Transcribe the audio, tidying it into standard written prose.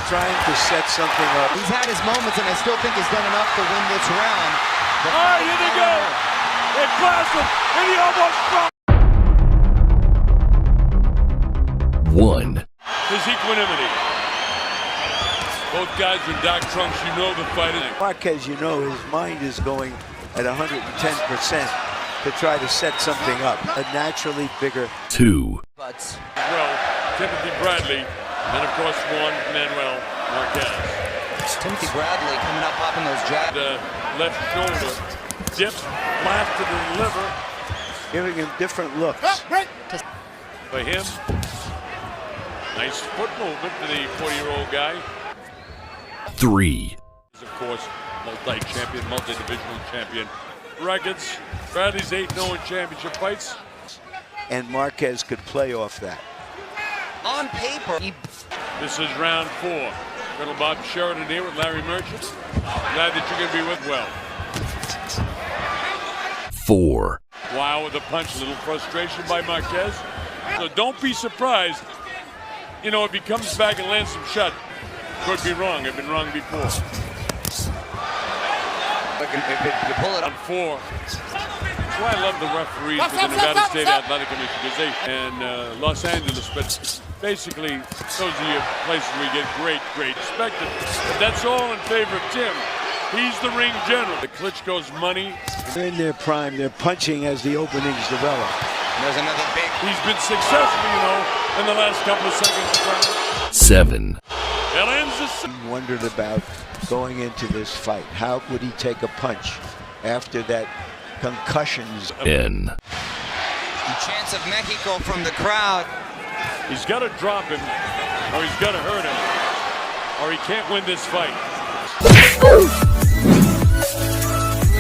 trying to set something up. He's had his moments, and I still think he's done enough to win this round. All right, here they go. They cross him, and he almost dropped. One. His equanimity. Both guys in dark trunks, you know the fight is. Marquez, you know, his mind is going at 110% to try to set something up. A naturally bigger. Two. Butts. Well, Timothy Bradley, and of course one, Manuel Marquez. Timothy Bradley coming up, popping those jabs. The left shoulder, dip, blasted in the liver. Giving him different looks. For him, nice foot movement for the 40-year-old guy. Three. Of course, multi-champion, multi-divisional champion records. Bradley's 8-0 in championship fights. And Marquez could play off that. On paper, This is round 4. Little Bob Sheridan here with Larry Merchant. Glad that you're going to be with well. Four. Wow with a punch, a little frustration by Marquez. So don't be surprised, you know, if he comes back and lands some shot. Could be wrong, I've been wrong before. if you pull it On up. 4. That's why I love the referees with the Nevada State Athletic Commission, because they, and Los Angeles, but basically those are your places where you get great spectacle. But that's all in favor of Tim. He's the ring general. The Klitschko's money. They're in their prime. They're punching as the openings develop. There's another big. He's been successful, you know, in the last couple of seconds. Seven. That ends the. He wondered about going into this fight. How would he take a punch after that concussions? N. Chance of Mexico from the crowd. He's got to drop him, or he's got to hurt him, or he can't win this fight.